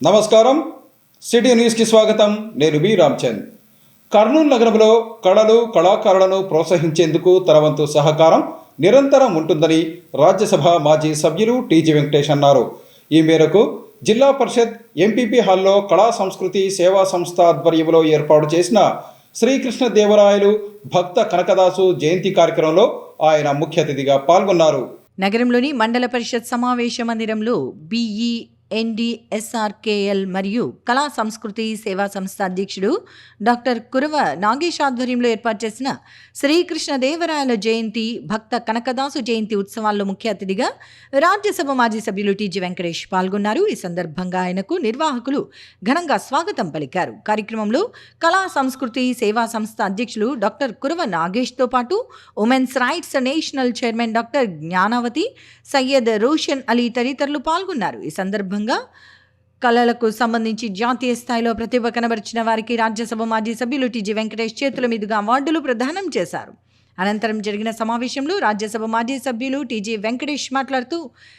నమస్కారం. సిటీ న్యూస్కి స్వాగతం. నేను బి రామ్చంద్. కర్నూలు నగరంలో కళలు కళాకారులను ప్రోత్సహించేందుకు తన వంతు సహకారం నిరంతరం ఉంటుందని రాజ్యసభ మాజీ సభ్యులు టీజీ వెంకటేష్ అన్నారు. ఈ మేరకు జిల్లా పరిషత్ ఎంపీపీ హాల్లో కళా సంస్కృతి సేవా సంస్థ ఆధ్వర్యంలో ఏర్పాటు చేసిన శ్రీకృష్ణదేవరాయలు భక్త కనకదాసు జయంతి కార్యక్రమంలో ఆయన ముఖ్య అతిథిగా పాల్గొన్నారు. నగరంలోని మండల పరిషత్ సమావేశ మందిరంలో BENDSRKL మరియు కళా సంస్కృతి సేవా సంస్థ అధ్యక్షుడు డాక్టర్ కురవ నాగేష్ ఆధ్వర్యంలో ఏర్పాటు చేసిన శ్రీకృష్ణదేవరాయల జయంతి భక్త కనకదాసు జయంతి ఉత్సవాల్లో ముఖ్య అతిథిగా రాజ్యసభ మాజీ సభ్యులు టీజీ వెంకటేష్ పాల్గొన్నారు. ఈ సందర్భంగా ఆయనకు నిర్వాహకులు ఘనంగా స్వాగతం పలికారు. కార్యక్రమంలో కళా సంస్కృతి సేవా సంస్థ అధ్యక్షులు డాక్టర్ కురవ నాగేష్తో పాటు women's rights national chairman doctor Gnanavati, Syed Roshan Ali తదితరులు పాల్గొన్నారు. ఈ సందర్భంగా కళలకు సంబంధించి జాతీయ స్థాయిలో ప్రతిభ కనబరిచిన వారికి రాజ్యసభ మాజీ సభ్యులు టీజీ వెంకటేష్ చేతుల మీదుగా అవార్డులు ప్రదానం చేశారు. అనంతరం జరిగిన సమావేశంలో రాజ్యసభ మాజీ సభ్యులు టీజీ వెంకటేష్ మాట్లాడుతూ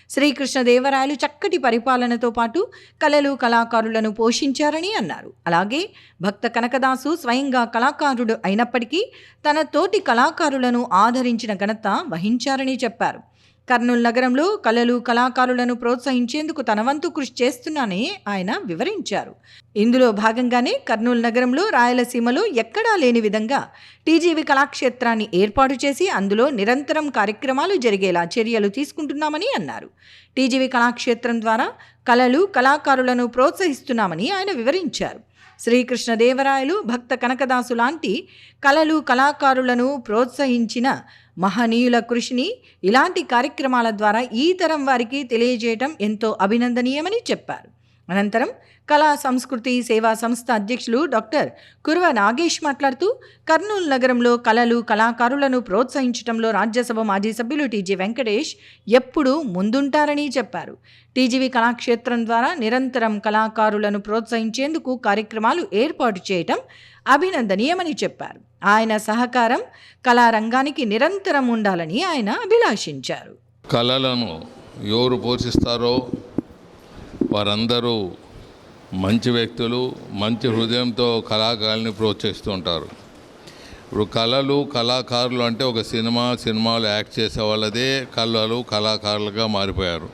శ్రీకృష్ణదేవరాయలు చక్కటి పరిపాలనతో పాటు కళలు కళాకారులను పోషించారని అన్నారు. అలాగే భక్త కనకదాసు స్వయంగా కళాకారుడు అయినప్పటికీ తన తోటి కళాకారులను ఆదరించిన ఘనత వహించారని చెప్పారు. కర్నూలు నగరంలో కళలు కళాకారులను ప్రోత్సహించేందుకు తన వంతు కృషి చేస్తున్నానని ఆయన వివరించారు. ఇందులో భాగంగానే కర్నూలు నగరంలో రాయలసీమలో ఎక్కడా లేని విధంగా టీజీవీ కళాక్షేత్రాన్ని ఏర్పాటు చేసి అందులో నిరంతరం కార్యక్రమాలు జరిగేలా చర్యలు తీసుకుంటున్నామని అన్నారు. టీజీవీ కళాక్షేత్రం ద్వారా కళలు కళాకారులను ప్రోత్సహిస్తున్నామని ఆయన వివరించారు. శ్రీకృష్ణదేవరాయలు భక్త కనకదాసు లాంటి కళలు కళాకారులను ప్రోత్సహించిన మహనీయుల కృషిని ఇలాంటి కార్యక్రమాల ద్వారా ఈ తరం వారికి తెలియజేయటం ఎంతో అభినందనీయమని చెప్పారు. అనంతరం కళా సంస్కృతి సేవా సంస్థ అధ్యక్షులు డాక్టర్ కురవ నాగేష్ మాట్లాడుతూ కర్నూలు నగరంలో కళలు కళాకారులను ప్రోత్సహించడంలో రాజ్యసభ మాజీ సభ్యులు టీజీ వెంకటేష్ ఎప్పుడూ ముందుంటారని చెప్పారు. టీజీవీ కళాక్షేత్రం ద్వారా నిరంతరం కళాకారులను ప్రోత్సహించేందుకు కార్యక్రమాలు ఏర్పాటు చేయటం అభినందనీయమని చెప్పారు. ఆయన సహకారం కళారంగానికి నిరంతరం ఉండాలని ఆయన అభిలాషించారు. కళలను ఎవరు పోషిస్తారో వారందరూ మంచి వ్యక్తులు, మంచి హృదయంతో కళాకారుల్ని ప్రోత్సహిస్తూ ఉంటారు. ఇప్పుడు కళలు కళాకారులు అంటే ఒక సినిమాలు యాక్ట్ చేసే వాళ్ళదే కళలు కళాకారులుగా మారిపోయారు.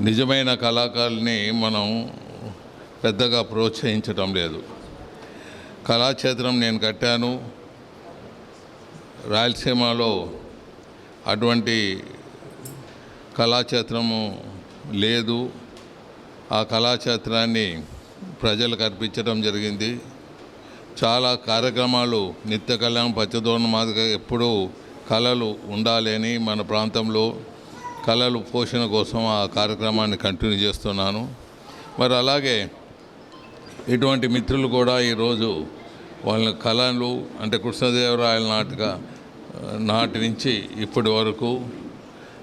నిజమైన కళాకారుల్ని మనం పెద్దగా ప్రోత్సహించటం లేదు. కళాక్షేత్రం నేను కట్టాను. రాయలసీమలో అటువంటి కళాక్షేత్రము లేదు. ఆ కళాక్షేత్రాన్ని ప్రజలకు అర్పించడం జరిగింది. చాలా కార్యక్రమాలు నిత్య కళ్యాణం పచ్చదోరణ మాదిరిగా ఎప్పుడూ కళలు ఉండాలి అని మన ప్రాంతంలో కళలు పోషణ కోసం ఆ కార్యక్రమాన్ని కంటిన్యూ చేస్తున్నాను. మరి అలాగే ఇటువంటి మిత్రులు కూడా ఈరోజు వాళ్ళ కళలు అంటే కృష్ణదేవరాయల నాటి నుంచి ఇప్పటి వరకు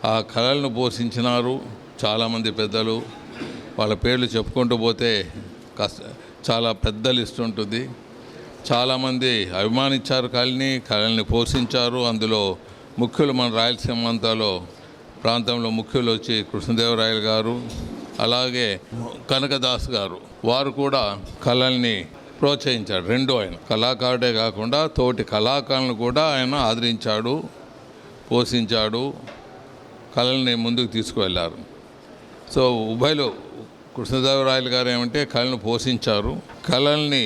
ఆ కళలను పోషించినారు చాలామంది పెద్దలు. వాళ్ళ పేర్లు చెప్పుకుంటూ పోతే చాలా పెద్ద లిస్ట్ ఉంటుంది. చాలామంది అభిమానించారు, కళల్ని పోషించారు. అందులో ముఖ్యులు మన రాయలసీమ ప్రాంతంలో ముఖ్యులు వచ్చి కృష్ణదేవరాయలు గారు, అలాగే కనకదాస్ గారు. వారు కూడా కళల్ని ప్రోత్సహించాడు. ఆయన కళాకారుడే కాకుండా తోటి కళాకారులను కూడా ఆయన ఆదరించాడు, పోషించాడు, కళల్ని ముందుకు తీసుకువెళ్ళారు. సో ఉభయలు కృష్ణదేవరాయలు గారు ఏమంటే కళను పోషించారు, కళల్ని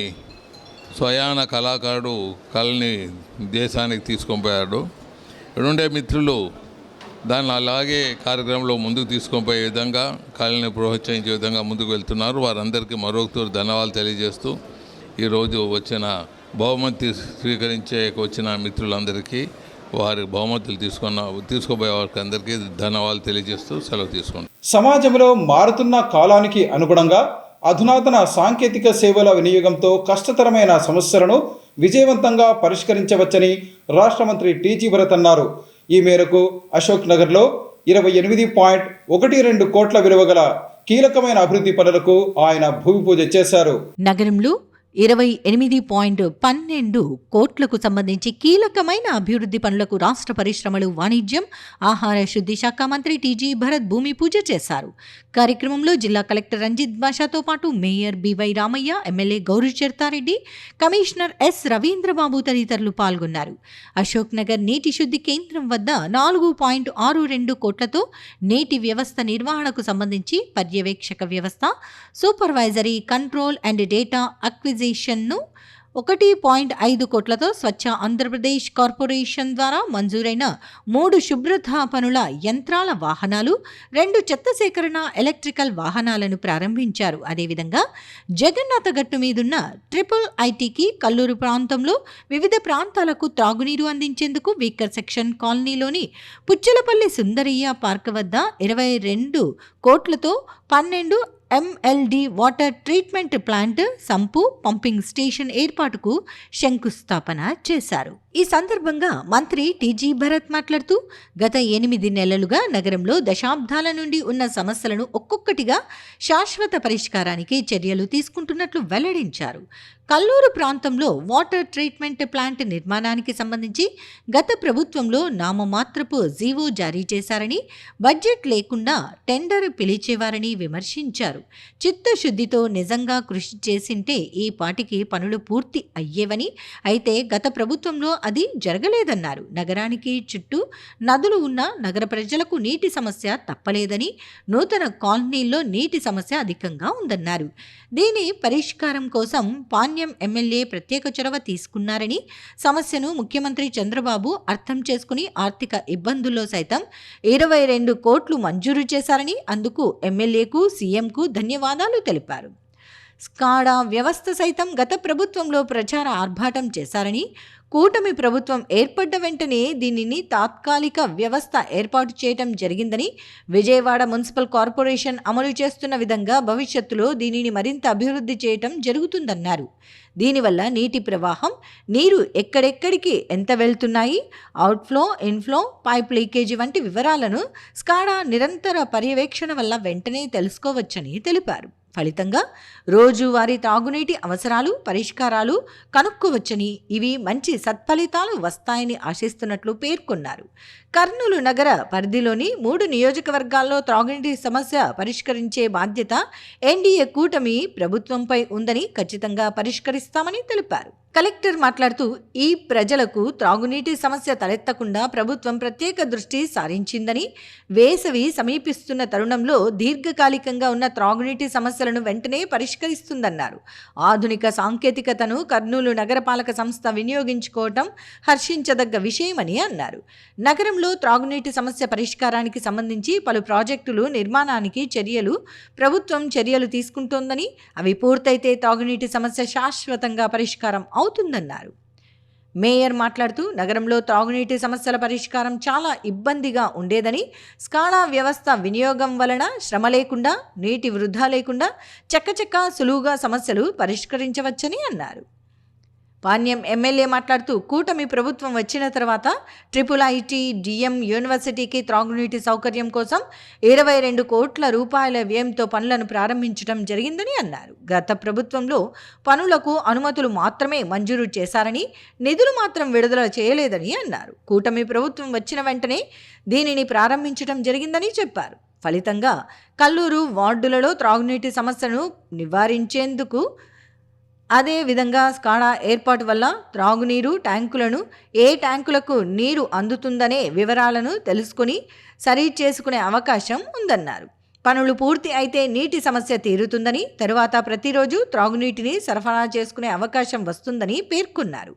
స్వయాన కళాకారుడు కళని దేశానికి తీసుకొని పోయాడు. ఇక్కడుండే మిత్రులు దాన్ని అలాగే కార్యక్రమంలో ముందుకు తీసుకొని పోయే విధంగా కళని ప్రోత్సహించే విధంగా ముందుకు వెళ్తున్నారు. వారందరికీ మరొకసారి ధన్యవాదాలు తెలియజేస్తూ ఈరోజు వచ్చిన బహుమతి స్వీకరించే వచ్చిన మిత్రులందరికీ వారి బహుమతులు తీసుకోబోయే వారికి అందరికీ ధన్యవాదాలు తెలియజేస్తూ సెలవు తీసుకుంటాం. సమాజంలో మారుతున్న కాలానికి అనుగుణంగా అధునాతన సాంకేతిక సేవల వినియోగంతో కష్టతరమైన సమస్యలను విజయవంతంగా పరిష్కరించవచ్చని రాష్ట్ర మంత్రి టీజీ భరత్ అన్నారు. ఈ మేరకు అశోక్ నగర్లో 28.12 కోట్ల విలువ గల కీలకమైన అభివృద్ధి పనులకు ఆయన భూమి పూజ చేశారు. నగరంలో 28.12 కోట్లకు సంబంధించి కీలకమైన అభివృద్ధి పనులకు రాష్ట్ర పరిశ్రమలు, వాణిజ్యం, ఆహార శుద్ధి శాఖ మంత్రి టీజీ భరత్ భూమి పూజ చేశారు. కార్యక్రమంలో జిల్లా కలెక్టర్ రంజిత్ భాషాతో పాటు mayor B Y Ramaiah, MLA Gowri Charitha Reddy, commissioner S Ravindra Babu తదితరులు పాల్గొన్నారు. అశోక్ నగర్ నీటి శుద్ధి కేంద్రం వద్ద 4.62 కోట్లతో నీటి వ్యవస్థ నిర్వహణకు సంబంధించి పర్యవేక్షక వ్యవస్థ, సూపర్వైజరీ, కంట్రోల్ అండ్ డేటా అక్విజిషన్ను 1.5 కోట్లతో స్వచ్ఛ ఆంధ్రప్రదేశ్ కార్పొరేషన్ ద్వారా మంజూరైన 3 శుభ్రతా పనుల యంత్రాల వాహనాలు, 2 చెత్త సేకరణ ఎలక్ట్రికల్ వాహనాలను ప్రారంభించారు. అదేవిధంగా జగన్నాథ గట్టు మీదున్న IIITకి కల్లూరు ప్రాంతంలో వివిధ ప్రాంతాలకు త్రాగునీరు అందించేందుకు వీకర్ సెక్షన్ కాలనీలోని పుచ్చలపల్లి సుందరయ్య పార్క్ వద్ద 22 కోట్లతో 12 MLD water treatment plant, sump, pumping station ఏర్పాటుకు శంకుస్థాపన చేశారు. ఈ సందర్భంగా మంత్రి టీజీ భరత్ మాట్లాడుతూ గత 8 నెలలుగా నగరంలో దశాబ్దాల నుండి ఉన్న సమస్యలను ఒక్కొక్కటిగా శాశ్వత పరిష్కారానికి చర్యలు తీసుకుంటున్నట్లు వెల్లడించారు. కల్లూరు ప్రాంతంలో వాటర్ ట్రీట్మెంట్ ప్లాంట్ నిర్మాణానికి సంబంధించి గత ప్రభుత్వంలో నామమాత్రపు జీవో జారీ చేశారని, బడ్జెట్ లేకుండా టెండర్ పిలిచేవారని విమర్శించారు. చిత్తశుద్ధితో నిజంగా కృషి చేసింటే ఈ పాటికి పనులు పూర్తి అయ్యేవని, అయితే గత ప్రభుత్వంలో అది జరగలేదన్నారు. నగరానికి చుట్టూ నదులు ఉన్న నగర ప్రజలకు నీటి సమస్య తప్పలేదని, నూతన కాలనీల్లో నీటి సమస్య అధికంగా ఉందన్నారు. దీని పరిష్కారం కోసం పాణ్యం ఎమ్మెల్యే ప్రత్యేక చొరవ తీసుకున్నారని, సమస్యను ముఖ్యమంత్రి చంద్రబాబు అర్థం చేసుకుని ఆర్థిక ఇబ్బందుల్లో సైతం 22 కోట్లు మంజూరు చేశారని, అందుకు ఎమ్మెల్యేకు, సీఎంకు ధన్యవాదాలు తెలిపారు. స్కాడా వ్యవస్థ సైతం గత ప్రభుత్వంలో ప్రచార ఆర్భాటం చేశారని, కూటమి ప్రభుత్వం ఏర్పడ్డ వెంటనే దీనిని తాత్కాలిక వ్యవస్థ ఏర్పాటు చేయడం జరిగిందని, విజయవాడ మున్సిపల్ కార్పొరేషన్ అమలు చేస్తున్న విధంగా భవిష్యత్తులో దీనిని మరింత అభివృద్ధి చేయటం జరుగుతుందన్నారు. దీనివల్ల నీటి ప్రవాహం, నీరు ఎక్కడెక్కడికి ఎంత వెళ్తున్నాయి, అవుట్ఫ్లో, ఇన్ఫ్లో, పైప్ లీకేజీ వంటి వివరాలను స్కాడా నిరంతర పర్యవేక్షణ వల్ల వెంటనే తెలుసుకోవచ్చని తెలిపారు. ఫలితంగా రోజువారీ తాగునీటి అవసరాలు, పరిష్కారాలు కనుక్కోవచ్చని, ఇవి మంచి సత్ఫలితాలు వస్తాయని ఆశిస్తున్నట్లు పేర్కొన్నారు. కర్నూలు నగర పరిధిలోని 3 నియోజకవర్గాల్లో త్రాగునీటి సమస్య పరిష్కరించే బాధ్యత ఎన్డీఏ కూటమి ప్రభుత్వంపై ఉందని, ఖచ్చితంగా పరిష్కరిస్తామని తెలిపారు. కలెక్టర్ మాట్లాడుతూ ఈ ప్రజలకు త్రాగునీటి సమస్య తలెత్తకుండా ప్రభుత్వం ప్రత్యేక దృష్టి సారించిందని, వేసవి సమీపిస్తున్న తరుణంలో దీర్ఘకాలికంగా ఉన్న త్రాగునీటి సమస్యలను వెంటనే పరిష్కరిస్తుందన్నారు. ఆధునిక సాంకేతికతను కర్నూలు నగరపాలక సంస్థ వినియోగించుకోవటం హర్షించదగ్గ విషయమని అన్నారు. నగరంలో త్రాగునీటి సమస్య పరిష్కారానికి సంబంధించి పలు ప్రాజెక్టులు నిర్మాణానికి ప్రభుత్వం చర్యలు తీసుకుంటోందని, అవి పూర్తయితే త్రాగునీటి సమస్య శాశ్వతంగా పరిష్కారం అవుతుందన్నారు. మేయర్ మాట్లాడుతూ నగరంలో త్రాగునీటి సమస్యల పరిష్కారం చాలా ఇబ్బందిగా ఉండేదని, స్కాడా వ్యవస్థ వినియోగం వలన శ్రమ లేకుండా, నీటి వృధా లేకుండా చక్కచక్క సులువుగా సమస్యలు పరిష్కరించవచ్చని అన్నారు. పాణ్యం ఎమ్మెల్యే మాట్లాడుతూ కూటమి ప్రభుత్వం వచ్చిన తర్వాత IIIT DM యూనివర్సిటీకి త్రాగునీటి సౌకర్యం కోసం 22 కోట్ల రూపాయల వ్యయంతో పనులను ప్రారంభించడం జరిగిందని అన్నారు. గత ప్రభుత్వంలో పనులకు అనుమతులు మాత్రమే మంజూరు చేశారని, నిధులు మాత్రం విడుదల చేయలేదని అన్నారు. కూటమి ప్రభుత్వం వచ్చిన వెంటనే దీనిని ప్రారంభించడం జరిగిందని చెప్పారు. ఫలితంగా కల్లూరు వార్డులలో త్రాగునీటి సమస్యను నివారించేందుకు, అదే విధంగా స్కాడా ఏర్పాటు వల్ల త్రాగునీరు ట్యాంకులను, ఏ ట్యాంకులకు నీరు అందుతుందనే వివరాలను తెలుసుకుని సరి చేసుకునే అవకాశం ఉందన్నారు. పనులు పూర్తి అయితే నీటి సమస్య తీరుతుందని, తరువాత ప్రతిరోజు త్రాగునీటిని సరఫరా చేసుకునే అవకాశం వస్తుందని పేర్కొన్నారు.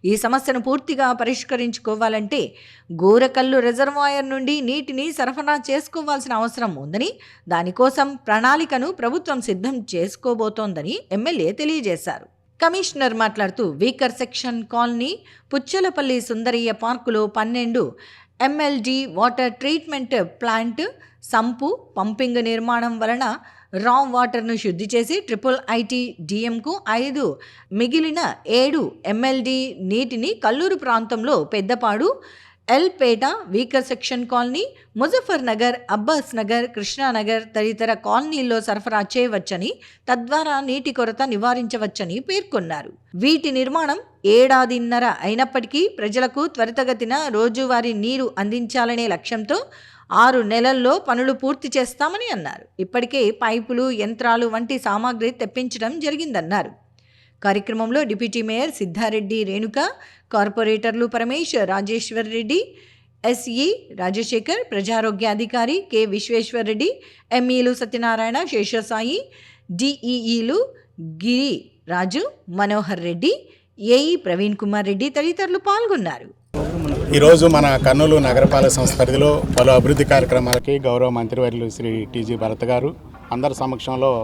ఈ సమస్యను పూర్తిగా పరిష్కరించుకోవాలంటే గోరకల్లు రిజర్వాయర్ నుండి నీటిని సరఫరా చేసుకోవాల్సిన అవసరం ఉందని, దానికోసం ప్రణాళికను ప్రభుత్వం సిద్ధం చేసుకోబోతోందని ఎమ్మెల్యే తెలియజేశారు. కమిషనర్ మాట్లాడుతూ weaker section colony, Puchalapalli Sundarayya పార్కులో 12 MLD water treatment plant, sump, pumping నిర్మాణం వలన రా వాటర్ను శుద్ధి చేసి IIIT DMకు 5, మిగిలిన 7 MLD నీటిని కల్లూరు ప్రాంతంలో Peddapadu, Elpeta, weaker section colony, Muzaffar Nagar, Abbas Nagar, Krishnanagar తదితర కాలనీల్లో సరఫరా చేయవచ్చని, తద్వారా నీటి కొరత నివారించవచ్చని పేర్కొన్నారు. వీటి నిర్మాణం ఏడాదిన్నర అయినప్పటికీ ప్రజలకు త్వరితగతిన రోజువారీ నీరు అందించాలనే లక్ష్యంతో 6 నెలల్లో పనులు పూర్తి చేస్తామని అన్నారు. ఇప్పటికే పైపులు, యంత్రాలు వంటి సామాగ్రి తెప్పించడం జరిగిందన్నారు. కార్యక్రమంలో డిప్యూటీ మేయర్ సిద్ధారెడ్డి రేణుక, కార్పొరేటర్లు పరమేష్, రాజేశ్వర్ రెడ్డి, ఎస్ఈ రాజశేఖర్, ప్రజారోగ్య అధికారి కె విశ్వేశ్వర్ రెడ్డి, ఎంఈలు సత్యనారాయణ, శేషసాయి, డిఈఈలు గిరి రాజు, మనోహర్ రెడ్డి, ఏఈ ప్రవీణ్ కుమార్ రెడ్డి తదితరులు పాల్గొన్నారు. ఈరోజు మన కర్నూలు నగరపాలక సంస్థ పరిధిలో పలు అభివృద్ధి కార్యక్రమాలకి గౌరవ మంత్రివర్యులు శ్రీ టీజీ భరత్ గారు అందరి సమక్షంలో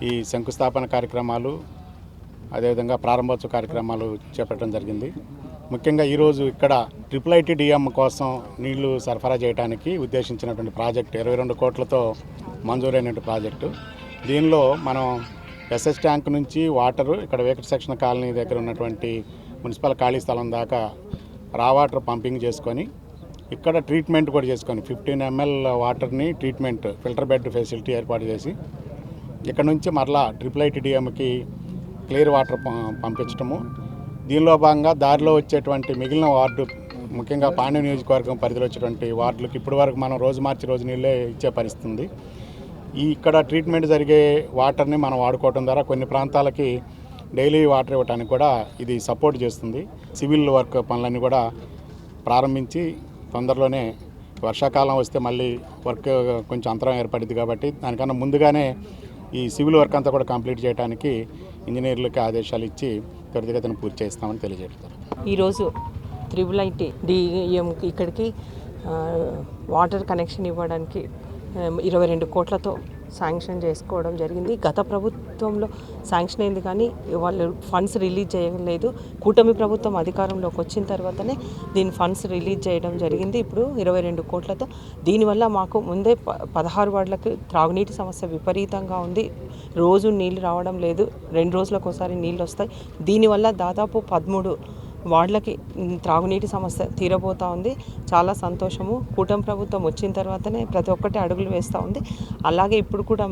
ఈ శంకుస్థాపన కార్యక్రమాలు అదేవిధంగా ప్రారంభోత్సవ కార్యక్రమాలు చేపట్టడం జరిగింది. ముఖ్యంగా ఈరోజు ఇక్కడ IIIT-DM కోసం నీళ్లు సరఫరా చేయడానికి ఉద్దేశించినటువంటి ప్రాజెక్టు 22 కోట్లతో మంజూరైనటువంటి ప్రాజెక్టు. దీనిలో మనం ఎస్ఎస్ ట్యాంక్ నుంచి వాటరు ఇక్కడ వేకర్ సెక్షన్ కాలనీ దగ్గర ఉన్నటువంటి మున్సిపల్ ఖాళీ స్థలం దాకా రా వాటర్ పంపింగ్ చేసుకొని ఇక్కడ ట్రీట్మెంట్ కూడా చేసుకొని 15 ml వాటర్ని ట్రీట్మెంట్ ఫిల్టర్ బెడ్ ఫెసిలిటీ ఏర్పాటు చేసి ఇక్కడ నుంచి మరలా IIIT-DMకి క్లియర్ వాటర్ పంపించడము. దీనిలో భాగంగా దారిలో వచ్చేటువంటి మిగిలిన వార్డు ముఖ్యంగా పాండ్య నియోజకవర్గం పరిధిలో వచ్చేటువంటి వార్డులకు ఇప్పటి వరకు మనం రోజు మార్చి రోజు నీళ్ళే ఇచ్చే పరిస్థితి ఉంది. ఈ ఇక్కడ ట్రీట్మెంట్ జరిగే వాటర్ని మనం వాడుకోవడం ద్వారా కొన్ని ప్రాంతాలకి డైలీ వాటర్ ఇవ్వడానికి కూడా ఇది సపోర్ట్ చేస్తుంది. సివిల్ వర్క్ పనులన్నీ కూడా ప్రారంభించి తొందరలోనే వర్షాకాలం వస్తే మళ్ళీ వర్క్ కొంచెం అంతరం ఏర్పడింది కాబట్టి దానికన్నా ముందుగానే ఈ సివిల్ వర్క్ అంతా కూడా కంప్లీట్ చేయడానికి ఇంజనీర్లకి ఆదేశాలు ఇచ్చి త్వరితగతిన పూర్తి చేస్తామని తెలియజేస్తారు. ఈరోజు IIIT-DM ఇక్కడికి వాటర్ కనెక్షన్ ఇవ్వడానికి 22 కోట్లతో శాంక్షన్ చేసుకోవడం జరిగింది. గత ప్రభుత్వంలో శాంక్షన్ అయింది కానీ వాళ్ళు ఫండ్స్ రిలీజ్ చేయలేదు. కూటమి ప్రభుత్వం అధికారంలోకి వచ్చిన తర్వాతనే దీని ఫండ్స్ రిలీజ్ చేయడం జరిగింది. ఇప్పుడు 22 కోట్లతో దీనివల్ల మాకు ముందే 16 వార్డులకు త్రాగునీటి సమస్య విపరీతంగా ఉంది. రోజు నీళ్ళు రావడం లేదు, 2 రోజులకు ఒకసారి నీళ్ళు వస్తాయి. దీనివల్ల దాదాపు 13 వార్డులకి త్రాగునీటి సమస్య తీరబోతూ ఉంది. చాలా సంతోషము. కూటమి ప్రభుత్వం వచ్చిన తర్వాతనే ప్రతి ఒక్కటి అడుగులు వేస్తూ ఉంది. అలాగే ఇప్పుడు కూడా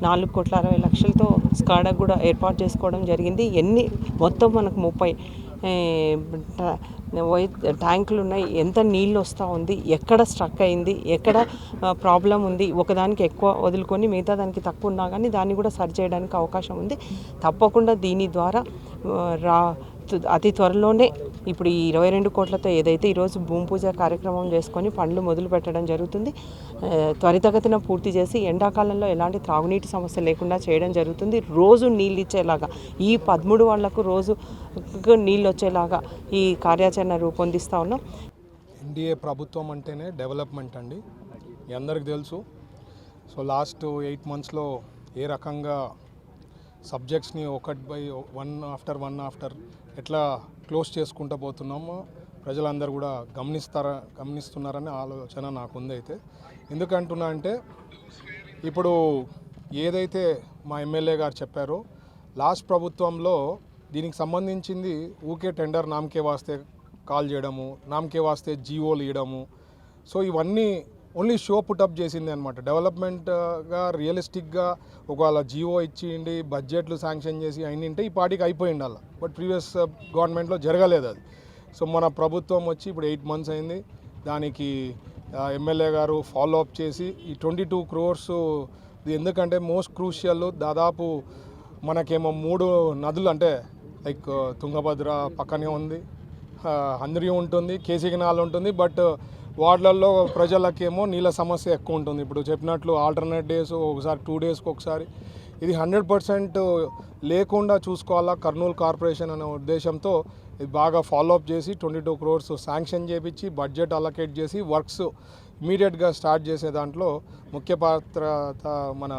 4,60,00,000తో స్కాడా కూడా ఏర్పాటు చేసుకోవడం జరిగింది. మొత్తం మనకు 30 ట్యాంకులు ఉన్నాయి. ఎంత నీళ్ళు వస్తూ ఉంది, ఎక్కడ స్ట్రక్ అయింది, ఎక్కడ ప్రాబ్లం ఉంది, ఒకదానికి ఎక్కువ వదులుకొని మిగతా దానికి తక్కువ ఉన్నా కానీ దాన్ని కూడా సరి చేయడానికి అవకాశం ఉంది. తప్పకుండా దీని ద్వారా అతి త్వరలోనే ఇప్పుడు ఈ 22 కోట్లతో ఏదైతే ఈరోజు భూమి పూజ కార్యక్రమం చేసుకొని పనులు మొదలు పెట్టడం జరుగుతుంది. త్వరితగతిన పూర్తి చేసి ఎండాకాలంలో ఎలాంటి త్రాగునీటి సమస్య లేకుండా చేయడం జరుగుతుంది. రోజు నీళ్ళు ఇచ్చేలాగా ఈ 13 వాళ్లకు రోజు నీళ్ళు వచ్చేలాగా ఈ కార్యాచరణ రూపొందిస్తూ ఉన్నాం. ఎన్డీఏ ప్రభుత్వం అంటేనే డెవలప్మెంట్ అండి, మీ అందరికి తెలుసు. సో లాస్ట్ 8 monthsలో ఏ రకంగా సబ్జెక్ట్స్ని వన్ ఆఫ్టర్ ఎట్లా క్లోజ్ చేసుకుంటూ పోతున్నామో ప్రజలందరూ కూడా గమనిస్తున్నారనే ఆలోచన నాకు ఉంది. అయితే ఎందుకంటున్నా అంటే ఇప్పుడు ఏదైతే మా ఎమ్మెల్యే గారు చెప్పారో లాస్ట్ ప్రభుత్వంలో దీనికి సంబంధించింది ఊకే టెండర్ నామకే వాస్తే కాల్ చేయడము, నామకే వాస్తే జీవోలు ఇవ్వడము, సో ఇవన్నీ ఓన్లీ షో పుటప్ చేసింది అనమాట. డెవలప్మెంట్గా రియలిస్టిక్గా ఒకవేళ జీవో ఇచ్చిండి, బడ్జెట్లు శాంక్షన్ చేసి అయినంటే ఈ పార్టీకి అయిపోయి ఉండాలి. బట్ ప్రీవియస్ గవర్నమెంట్లో జరగలేదు అది. సో మన ప్రభుత్వం వచ్చి ఇప్పుడు 8 months అయింది. దానికి ఎమ్మెల్యే గారు ఫాలో అప్ చేసి ఈ 22 crores ఎందుకంటే మోస్ట్ క్రూషియల్. దాదాపు మనకేమో 3 నదులు అంటే లైక్ తుంగభద్ర పక్కనే ఉంది, హంద్రి ఉంటుంది, కేసీ కెనాల్ ఉంటుంది. బట్ వార్డులలో ప్రజలకేమో నీళ్ళ సమస్య ఎక్కువ ఉంటుంది. ఇప్పుడు చెప్పినట్లు ఆల్టర్నేట్ డేస్, ఒకసారి 2 daysకి ఒకసారి. ఇది 100% లేకుండా చూసుకోవాలా కర్నూలు కార్పొరేషన్ అనే ఉద్దేశంతో ఇది బాగా ఫాలోఅప్ చేసి 22 crores శాంక్షన్ చేయించి బడ్జెట్ అలొకేట్ చేసి వర్క్స్ ఇమీడియట్గా స్టార్ట్ చేసే దాంట్లో ముఖ్య పాత్ర మన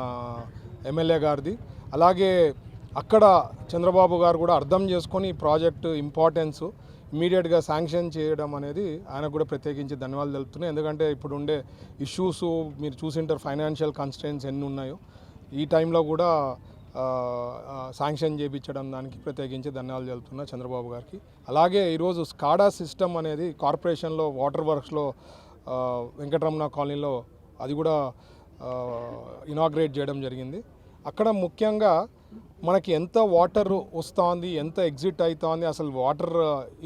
ఎమ్మెల్యే గారిది. అలాగే అక్కడ చంద్రబాబు గారు కూడా అర్థం చేసుకొని ఈ ప్రాజెక్టు ఇంపార్టెన్స్ ఇమీడియట్గా శాంక్షన్ చేయడం అనేది ఆయనకు కూడా ప్రత్యేకించి ధన్యవాదాలు తెలుపుతున్నాయి. ఎందుకంటే ఇప్పుడు ఉండే ఇష్యూస్ మీరు చూసింటారు, ఫైనాన్షియల్ కన్స్ట్రెయిన్స్ ఎన్ని ఉన్నాయో. ఈ టైంలో కూడా శాంక్షన్ చేయించడం దానికి ప్రత్యేకించి ధన్యవాదాలు తెలుపుతున్నా చంద్రబాబు గారికి. అలాగే ఈరోజు స్కాడా సిస్టమ్ అనేది కార్పొరేషన్లో వాటర్ వర్క్స్లో వెంకటరమణ కాలనీలో అది కూడా ఇనాగ్రేట్ చేయడం జరిగింది. అక్కడ ముఖ్యంగా మనకి ఎంత వాటర్ వస్తుంది, ఎంత ఎగ్జిట్ అవుతుంది, అసలు వాటర్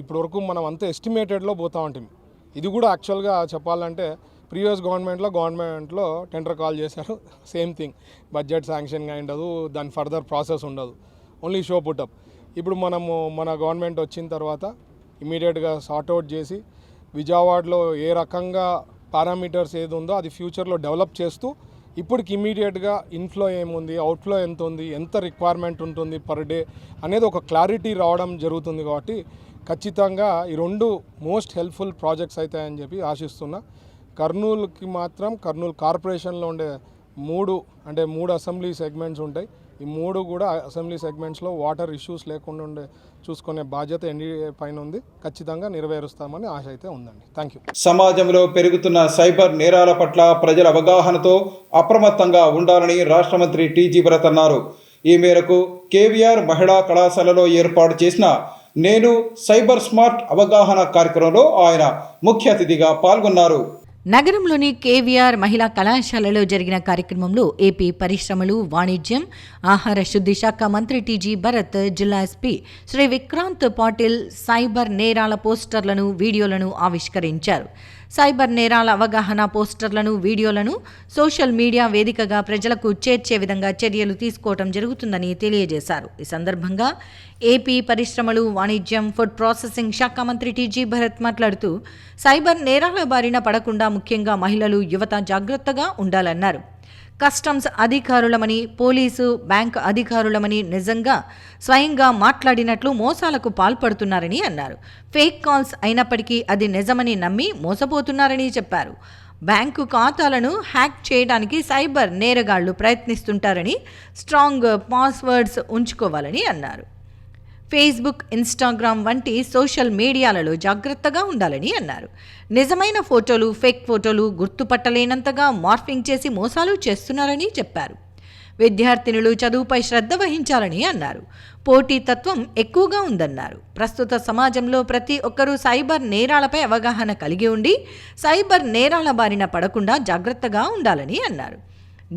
ఇప్పటివరకు మనం అంత ఎస్టిమేటెడ్లో పోతూ ఉంటాం. ఇది కూడా యాక్చువల్గా చెప్పాలంటే ప్రీవియస్ గవర్నమెంట్లో టెండర్ కాల్ చేశారు, సేమ్ థింగ్, బడ్జెట్ శాంక్షన్ ఉండదు, దాని ఫర్దర్ ప్రాసెస్ ఉండదు, ఓన్లీ షో పుటప్. ఇప్పుడు మన గవర్నమెంట్ వచ్చిన తర్వాత ఇమీడియట్గా సార్ట్అవుట్ చేసి విజయవాడలో ఏ రకంగా పారామీటర్స్ ఏది ఉందో అది ఫ్యూచర్లో డెవలప్ చేస్తూ ఇప్పటికి ఇమీడియట్గా ఇన్ఫ్లో ఏముంది, అవుట్ఫ్లో ఎంత ఉంది, ఎంత రిక్వైర్మెంట్ ఉంటుంది పర్ డే అనేది ఒక క్లారిటీ రావడం జరుగుతుంది. కాబట్టి ఖచ్చితంగా ఈ రెండు మోస్ట్ హెల్ప్ఫుల్ ప్రాజెక్ట్స్ అవుతాయని చెప్పి ఆశిస్తున్నా. కర్నూలుకి మాత్రం కర్నూలు కార్పొరేషన్లో ఉండే మూడు అసెంబ్లీ సెగ్మెంట్స్ ఉంటాయి. ఈ మూడు కూడా అసెంబ్లీ సెగ్మెంట్స్లో వాటర్ ఇష్యూస్ లేకుండా చూసుకునే బాధ్యత ఎన్డీఏ పైన ఉంది. ఖచ్చితంగా నెరవేరుస్తామని ఆశ అయితే ఉందండి. Thank you. సమాజంలో పెరుగుతున్న సైబర్ నేరాల పట్ల ప్రజల అవగాహనతో అప్రమత్తంగా ఉండాలని రాష్ట్ర మంత్రి టీజీ భరత్ అన్నారు. ఈ మేరకు కేవీఆర్ మహిళా కళాశాలలో ఏర్పాటు చేసిన నేను సైబర్ స్మార్ట్ అవగాహన కార్యక్రమంలో ఆయన ముఖ్య అతిథిగా పాల్గొన్నారు. నగరంలోని కేవీఆర్ మహిళా కళాశాలలో జరిగిన కార్యక్రమంలో ఏపీ పరిశ్రమలు, వాణిజ్యం, ఆహార శుద్ధి శాఖ మంత్రి టీజీ భరత్, జిల్లా ఎస్పీ శ్రీ విక్రాంత్ పాటిల్ సైబర్ నేరాల పోస్టర్లను, వీడియోలను ఆవిష్కరించారు. సైబర్ నేరాల అవగాహన పోస్టర్లను, వీడియోలను సోషల్ మీడియా వేదికగా ప్రజలకు చేర్చే విధంగా చర్యలు తీసుకోవడం జరుగుతుందని తెలియజేశారు. ఈ సందర్భంగా ఏపీ పరిశ్రమలు, వాణిజ్యం, ఫుడ్ ప్రాసెసింగ్ శాఖ మంత్రి టీజీ భరత్ మాట్లాడుతూ సైబర్ నేరాల బారిన పడకుండా ముఖ్యంగా మహిళలు, యువత జాగ్రత్తగా ఉండాలన్నారు. కస్టమ్స్ అధికారులమని, పోలీసు, బ్యాంకు అధికారులమని నిజంగా స్వయంగా మాట్లాడినట్లు మోసాలకు పాల్పడుతున్నారని అన్నారు. ఫేక్ కాల్స్ అయినప్పటికీ అది నిజమని నమ్మి మోసపోతున్నారని చెప్పారు. బ్యాంకు ఖాతాలను హ్యాక్ చేయడానికి సైబర్ నేరగాళ్లు ప్రయత్నిస్తుంటారని, స్ట్రాంగ్ పాస్వర్డ్స్ ఉంచుకోవాలని అన్నారు. ఫేస్బుక్, ఇన్స్టాగ్రామ్ వంటి సోషల్ మీడియాలలో జాగ్రత్తగా ఉండాలని అన్నారు. నిజమైన ఫోటోలు, ఫేక్ ఫోటోలు గుర్తుపట్టలేనంతగా మార్ఫింగ్ చేసి మోసాలు చేస్తున్నారని చెప్పారు. విద్యార్థినులు చదువుపై శ్రద్ధ వహించాలని అన్నారు. పోటీతత్వం ఎక్కువగా ఉందన్నారు. ప్రస్తుత సమాజంలో ప్రతి ఒక్కరూ సైబర్ నేరాలపై అవగాహన కలిగి ఉండి సైబర్ నేరాల బారిన పడకుండా జాగ్రత్తగా ఉండాలని అన్నారు.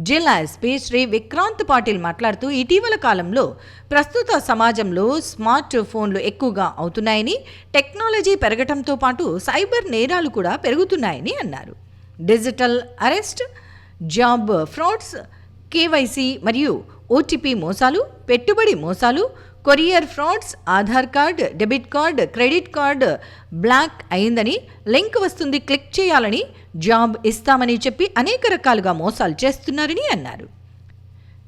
జిల్లా ఎస్పీ శ్రీ విక్రాంత్ పాటిల్ మాట్లాడుతూ ఇటీవల కాలంలో ప్రస్తుత సమాజంలో స్మార్ట్ ఫోన్లు ఎక్కువగా అవుతున్నాయని, టెక్నాలజీ పెరగటంతో పాటు సైబర్ నేరాలు కూడా పెరుగుతున్నాయని అన్నారు. Digital arrest, job frauds, KYC మరియు ఓటీపీ మోసాలు, పెట్టుబడి మోసాలు, courier frauds, Aadhaar card, debit card, credit card block అయిందని, లింక్ వస్తుంది క్లిక్ చేయాలని, జాబ్ ఇస్తామని చెప్పి అనేక రకాలుగా మోసాలు చేస్తున్నారని అన్నారు.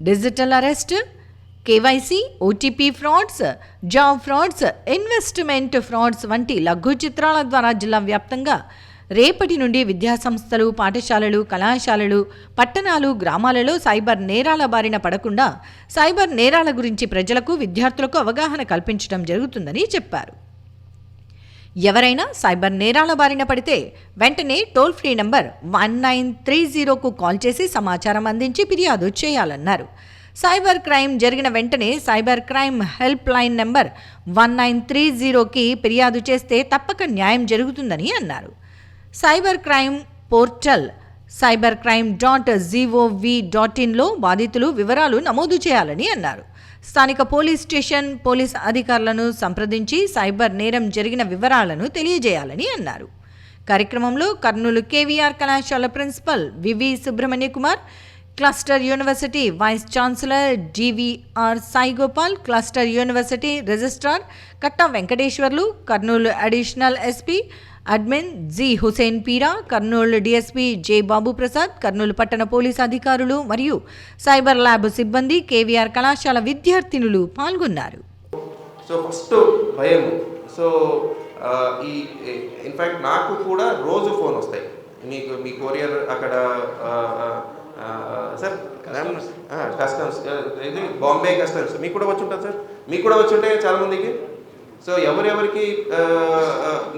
Digital arrest, KYC, OTP frauds, job frauds, investment frauds వంటి లఘు చిత్రాల ద్వారా జిల్లా వ్యాప్తంగా రేపటి నుండి విద్యాసంస్థలు, పాఠశాలలు, కళాశాలలు, పట్టణాలు, గ్రామాలలో సైబర్ నేరాల బారిన పడకుండా సైబర్ నేరాల గురించి ప్రజలకు, విద్యార్థులకు అవగాహన కల్పించడం జరుగుతుందని చెప్పారు. ఎవరైనా సైబర్ నేరాల బారిన పడితే వెంటనే టోల్ ఫ్రీ నంబర్ 1930కు కాల్ చేసి సమాచారం అందించి ఫిర్యాదు చేయాలన్నారు. సైబర్ క్రైమ్ జరిగిన వెంటనే cyber crime help line number 1930కి ఫిర్యాదు చేస్తే తప్పక న్యాయం జరుగుతుందని అన్నారు. సైబర్ క్రైమ్ పోర్టల్ cybercrime.gov.inలో బాధితులు వివరాలు నమోదు చేయాలని అన్నారు. స్థానిక పోలీస్ స్టేషన్, పోలీస్ అధికారులను సంప్రదించి సైబర్ నేరం జరిగిన వివరాలను తెలియజేయాలని అన్నారు. కార్యక్రమంలో కర్నూలు కేవీఆర్ కళాశాల principal VV Subrahmanya Kumar, cluster university vice chancellor DVR Saigopal, cluster university registrar Katta Venkateswarlu, Kurnool additional SP admin G Hussain Peera, Kurnool DSP J Babu Prasad, Kurnool పట్టణ పోలీసు అధికారులు మరియు సైబర్ ల్యాబ్ సిబ్బంది, కేవీఆర్ కళాశాల విద్యార్థినులు పాల్గొన్నారు. సో ఫస్ట్ భయం. సో ఈ ఇన్ఫ్యాక్ట్ నాకు కూడా రోజు ఫోన్ వస్తాయి, మీ కొరియర్ అక్కడ సార్ కస్టమ్స్, ఇది బాంబే కస్టమ్స్, మీకు కూడా వచ్చి ఉంటుంది సార్, మీకు కూడా వచ్చి ఉంటాయి చాలామందికి. సో ఎవరెవరికి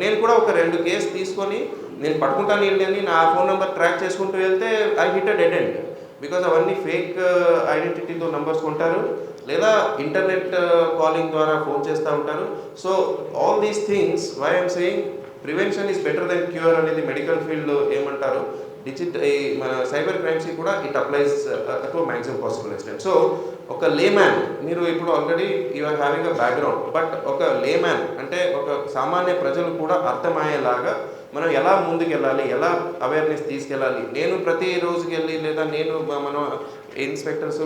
నేను కూడా ఒక 2 కేసు తీసుకొని నేను పట్టుకుంటాను ఏంటని నా ఫోన్ నెంబర్ ట్రాక్ చేసుకుంటూ వెళ్తే I hit a dead end. Because అవన్నీ ఫేక్ ఐడెంటిటీతో నెంబర్స్ కొంటారు. లేదా ఇంటర్నెట్ కాలింగ్ ద్వారా ఫోన్ చేస్తూ ఉంటారు. So all these things why I'm saying prevention is better than cure అనేది మెడికల్ ఫీల్డ్ ఏమంటారు, మన సైబర్ క్రైమ్స్కి కూడా it applies to maximum possible extent. So ఒక లేమ్యాన్, మీరు ఇప్పుడు already you are having a background, but ఒక లేమ్యాన్ అంటే ఒక సామాన్య ప్రజలు కూడా అర్థమయ్యేలాగా మనం ఎలా ముందుకెళ్ళాలి, ఎలా అవేర్నెస్ తీసుకెళ్ళాలి. నేను ప్రతిరోజుకి వెళ్ళి లేదా మన ఇన్స్పెక్టర్స్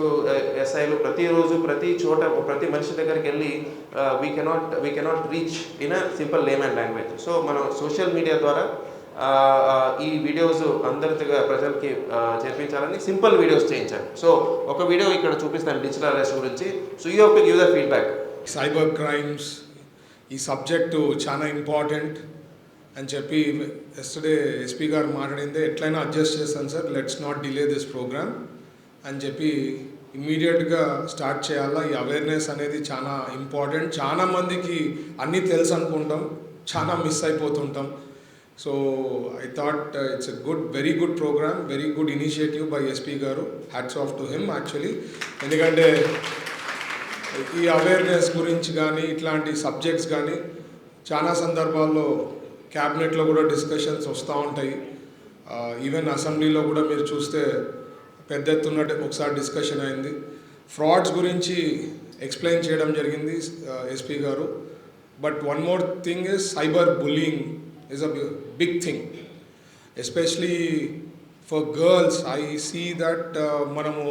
ఎస్ఐలు ప్రతిరోజు ప్రతి చోట ప్రతి మనిషి దగ్గరికి వెళ్ళి we cannot reach in a simple layman language. So మనం సోషల్ మీడియా ద్వారా ఈ వీడియోస్ అందరిగా ప్రజలకి చేర్పించాలని సింపుల్ వీడియోస్ చేయించాను. సో ఒక వీడియో ఇక్కడ చూపిస్తాను డిజిటల్ అరెస్ట్ గురించి. So you have to give the feedback. Cyber crimes ఈ సబ్జెక్టు చాలా ఇంపార్టెంట్ అని చెప్పి ఎస్టర్డే ఎస్పీ గారు మాట్లాడిందే ఎట్లయినా అడ్జస్ట్ చేస్తాను sir, let's not delay this programme అని చెప్పి ఇమ్మీడియట్గా స్టార్ట్ చేయాలా. ఈ అవేర్నెస్ అనేది చాలా ఇంపార్టెంట్. చాలా మందికి అన్నీ తెలుసు అనుకుంటాం, చాలా మిస్ అయిపోతుంటాం. So I thought it's a very good program, very good initiative by SP గారు. Hats off to him actually. ఎందుకంటే ఈ అవేర్నెస్ గురించి కానీ ఇట్లాంటి సబ్జెక్ట్స్ కానీ చాలా సందర్భాల్లో క్యాబినెట్లో కూడా డిస్కషన్స్ వస్తూ ఉంటాయి. ఈవెన్ అసెంబ్లీలో కూడా మీరు చూస్తే పెద్ద ఎత్తున ఒకసారి డిస్కషన్ అయింది. ఫ్రాడ్స్ గురించి ఎక్స్ప్లెయిన్ చేయడం జరిగింది ఎస్పీ గారు. But one more thing is cyber bullying is a big thing, especially for girls. I see that manamu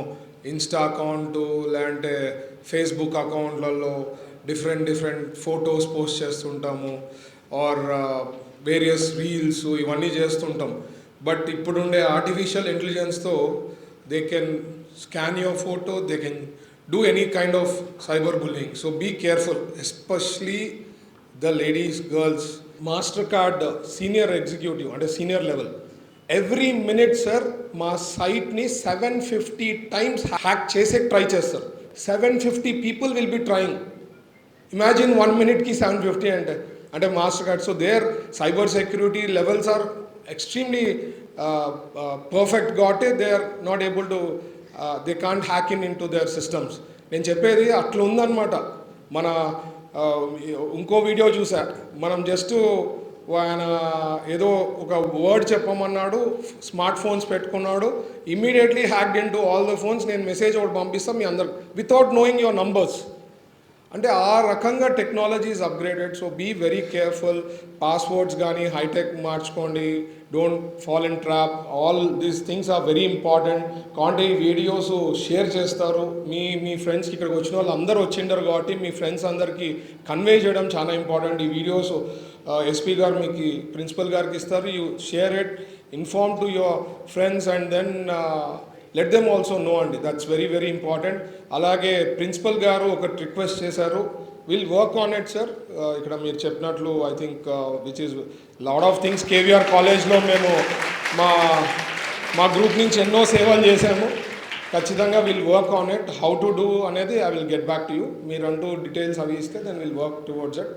Insta account lante Facebook account lallo different photos post chestuntamu or various reels ivanni chestuntam. But ippudunde artificial intelligence tho they can scan your photo, they can do any kind of cyber bullying. So be careful, especially the ladies, girls. Mastercard senior executive అంటే senior level every minute sir మా సైట్ని 750 times hack చేసే try చేస్తారు. 750 people will be trying. Imagine 1 మినిట్కి 750 అంటే Mastercard. So their cyber security levels are extremely perfect got they are not able to they can't hack into their systems. నేను చెప్పేది అట్లా ఉందన్నమాట. మన ఇంకో వీడియో చూసా, మనం జస్ట్ ఆయన ఏదో ఒక వర్డ్ చెప్పమన్నాడు, స్మార్ట్ ఫోన్స్ పెట్టుకున్నాడు, immediately hacked in to all the phones. నేను మెసేజ్ ఒకటి పంపిస్తాను మీ అందరు వితౌట్ నోయింగ్ యువర్ నంబర్స్. అంటే ఆ రకంగా technology is upgraded. So be very careful. Passwords కానీ హైటెక్ మార్చుకోండి. Don't fall in trap. All these things are very important. కాంటే ఈ వీడియోస్ షేర్ చేస్తారు మీ ఫ్రెండ్స్కి. ఇక్కడికి వచ్చిన వాళ్ళు అందరూ వచ్చిండారు కాబట్టి మీ ఫ్రెండ్స్ అందరికీ కన్వే చేయడం చాలా ఇంపార్టెంట్. ఈ వీడియోస్ ఎస్పీ గారు మీకు ప్రిన్సిపల్ గారికి ఇస్తారు. You share it, inform to your friends and then let them also know అండి. That's very very important. అలాగే ప్రిన్సిపల్ గారు ఒకటి రిక్వెస్ట్ చేశారు, will work on it sir. ఇక్కడ మీరు చెప్పినట్లు I think which is lot of things. KVR కాలేజ్లో మేము మా గ్రూప్ నుంచి ఎన్నో సేవలు చేశాము. ఖచ్చితంగా will work on it. How to do అనేది I will get back to you. మీరు అంటూ డీటెయిల్స్ అవి ఇస్తే then will work towards it.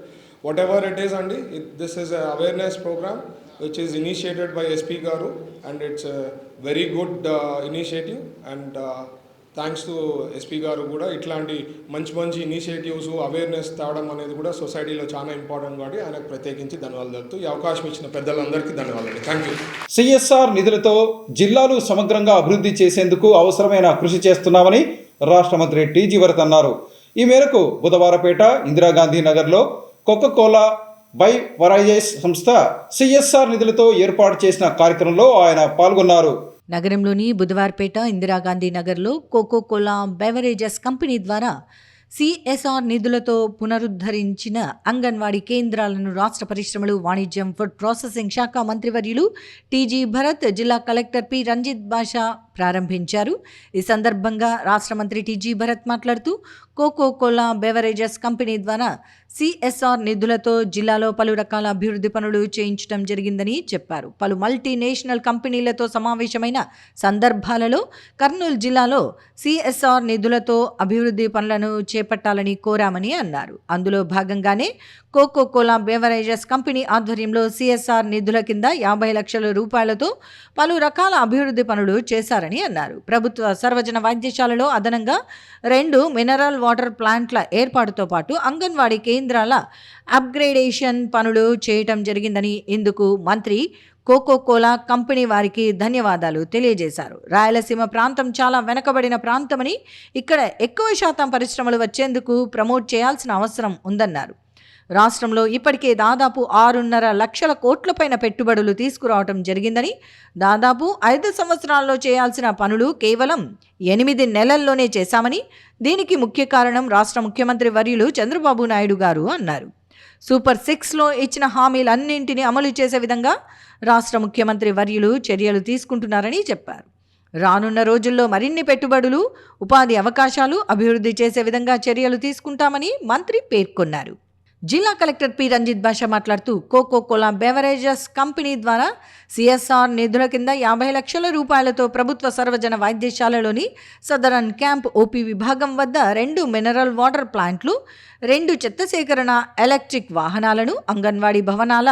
Whatever it is అండి, this is a awareness program which is initiated by SP Garu, and it's a very good initiative, and thanks to SP Garu kuda itlanti manchi initiatives awareness tavadam anedi kuda society lo chaana important gaadi ayanaku pratyekinchi ధన్యవాదాలు. ఈ అవకాశం ఇచ్చిన పెద్దలందరికీ ధన్యవాదాలు. Thank you. CSR నిధులతో జిల్లాలు సమగ్రంగా అభివృద్ధి చేసేందుకు అవసరమైన కృషి చేస్తున్నామని రాష్ట్ర మంత్రి టీజీ భరత్ అన్నారు. ఈ మేరకు బుధవారపేట ఇందిరాగాంధీ నగర్లో కోకోకోలా బైవరేజెస్ సంస్థ సిఎస్ఆర్ నిధులతో ఏర్పాటు చేసిన కార్యక్రమంలో ఆయన పాల్గొన్నారు. నగరంలోని బుధవార్పేట ఇందిరాగాంధీ నగర్లో కోకోకోలా బెవరేజెస్ కంపెనీ ద్వారా సిఎస్ఆర్ నిధులతో పునరుద్ధరించిన అంగన్వాడీ కేంద్రాలను రాష్ట్ర పరిశ్రమలు, వాణిజ్యం, ఫుడ్ ప్రాసెసింగ్ శాఖ మంత్రివర్యులు టీజీ భరత్, జిల్లా కలెక్టర్ పి రంజిత్ బాషా ప్రారంభించారు. ఈ సందర్భంగా రాష్ట్ర మంత్రి టీజీ భరత్ మాట్లాడుతూ కోకోకోలా బెవరేజెస్ కంపెనీ ద్వారా సిఎస్ఆర్ నిధులతో జిల్లాలో పలు రకాల అభివృద్ధి పనులు చేయించడం జరిగిందని చెప్పారు. పలు మల్టీనేషనల్ కంపెనీలతో సమావేశమైన సందర్భాలలో కర్నూలు జిల్లాలో సిఎస్ఆర్ నిధులతో అభివృద్ధి పనులను చేపట్టాలని కోరామని అన్నారు. అందులో భాగంగానే కోకోకోలా బెవరేజెస్ కంపెనీ ఆధ్వర్యంలో సిఎస్ఆర్ నిధుల కింద 50 లక్షల రూపాయలతో పలు రకాల అభివృద్ధి పనులు చేశారని అన్నారు. ప్రభుత్వ సర్వజన వైద్యశాలలో అదనంగా 2 మినరల్ వాటర్ ప్లాంట్ల ఏర్పాటుతో పాటు అంగన్వాడీ కేంద్రాల అప్గ్రేడేషన్ పనులు చేయటం జరిగిందని ఇందుకు మంత్రి కోకోకోలా కంపెనీ వారికి ధన్యవాదాలు తెలియజేశారు. రాయలసీమ ప్రాంతం చాలా వెనకబడిన ప్రాంతమని ఇక్కడ ఎక్కువ శాతం పరిశ్రమలు వచ్చేందుకు ప్రమోట్ చేయాల్సిన అవసరం ఉందన్నారు. రాష్ట్రంలో ఇప్పటికే దాదాపు 6.5 లక్షల కోట్ల పైన పెట్టుబడులు తీసుకురావడం జరిగిందని, దాదాపు 5 సంవత్సరాల్లో చేయాల్సిన పనులు కేవలం 8 నెలల్లోనే చేశామని, దీనికి ముఖ్య కారణం రాష్ట్ర ముఖ్యమంత్రి వర్యులు చంద్రబాబు నాయుడు గారు అన్నారు. సూపర్ 6లో ఇచ్చిన హామీలన్నింటినీ అమలు చేసే విధంగా రాష్ట్ర ముఖ్యమంత్రి వర్యులు చర్యలు తీసుకుంటున్నారని చెప్పారు. రానున్న రోజుల్లో మరిన్ని పెట్టుబడులు, ఉపాధి అవకాశాలు అభివృద్ధి చేసే విధంగా చర్యలు తీసుకుంటామని మంత్రి పేర్కొన్నారు. జిల్లా కలెక్టర్ పి రంజిత్ భాష మాట్లాడుతూ కోకోకోలా బెవరేజెస్ కంపెనీ ద్వారా సిఎస్ఆర్ నిధుల కింద 50 లక్షల రూపాయలతో ప్రభుత్వ సర్వజన వైద్యశాలలోని సదరన్ క్యాంప్ ఓపీ విభాగం వద్ద 2 మినరల్ వాటర్ ప్లాంట్లు, 2 చెత్త సేకరణ ఎలక్ట్రిక్ వాహనాలను, అంగన్వాడీ భవనాల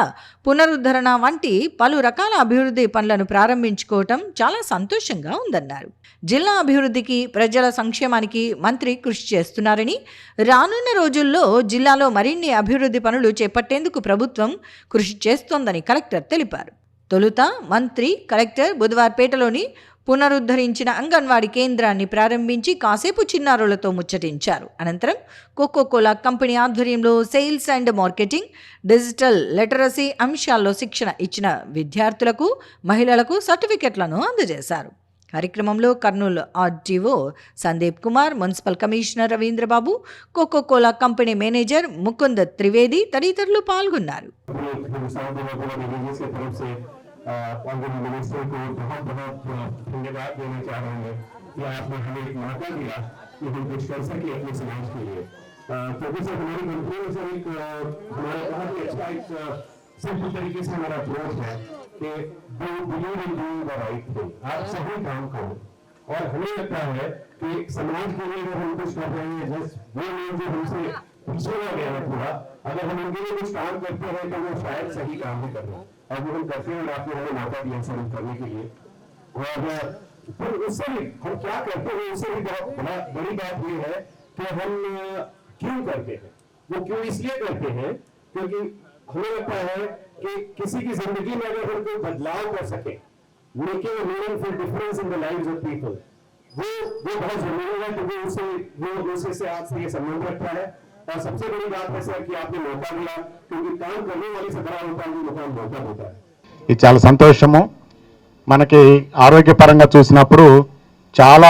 పునరుద్ధరణ వంటి పలు రకాల అభివృద్ధి పనులను ప్రారంభించుకోవటం చాలా సంతోషంగా ఉందన్నారు. జిల్లా అభివృద్ధికి, ప్రజల సంక్షేమానికి మంత్రి కృషి చేస్తున్నారని, రానున్న రోజుల్లో జిల్లాలో మరిన్ని అభివృద్ధి పనులు చేపట్టేందుకు ప్రభుత్వం కృషి చేస్తోందని కలెక్టర్ తెలిపారు. తొలుత మంత్రి కలెక్టర్ బుధవార్పేటలోని పునరుద్ధరించిన అంగన్వాడీ కేంద్రాన్ని ప్రారంభించి కాసేపు చిన్నారులతో ముచ్చటించారు. అనంతరం కోకోకోలా కంపెనీ ఆధ్వర్యంలో sales and marketing, digital literacy అంశాల్లో శిక్షణ ఇచ్చిన విద్యార్థులకు, మహిళలకు సర్టిఫికెట్లను అందజేశారు. కార్యక్రమంలో Kurnool RTO Sandeep Kumar, municipal commissioner Ravindra Babu, Coca Cola company manager Mukund Trivedi తదితరులు పాల్గొన్నారు. मिनिस्टर को बहुत बहुत धन्यवाद देना चाह रहे हैं कि आपने हमें एक मौका दिया कि हम कुछ कर सके अपने समाज के लिए, क्योंकि सर हमारी कंपनी में सर एक हमारा बहुत ही अच्छा एक सिंपल तरीके से हमारा अप्रोच है कि do believe in doing the right thing, आप सही काम करो। और हमें लगता है कि समाज के लिए अगर हम कुछ कर रहे हैं, जस्ट वो लोग जो हमसे पीछे रह गए हैं थोड़ा, अगर हम उनके लिए कुछ काम करते हैं तो वो शायद सही काम भी कर रहे हैं, और वो हम करते हैं और आपने हमें मौका दिया सर करने के लिए। और फिर उससे भी हम क्या करते हैं, उससे भी बहुत बड़ी बात ये है कि हम क्यों करते हैं। वो क्यों इसलिए करते हैं क्योंकि हमें लगता है कि किसी की जिंदगी में अगर हम कोई बदलाव कर सके, making a meaningful difference in the lives of people, वो बहुत जरूरी है, क्योंकि उससे वो दूसरे से आपसे ये संबंध रखता है। और सबसे बड़ी बात है सर कि आपने मौका दिया, क्योंकि काम करने वाले से बड़ा होता है वो मुकाम मौका होता है। ఇది చాలా సంతోషము. మనకి ఆరోగ్యపరంగా చూసినప్పుడు చాలా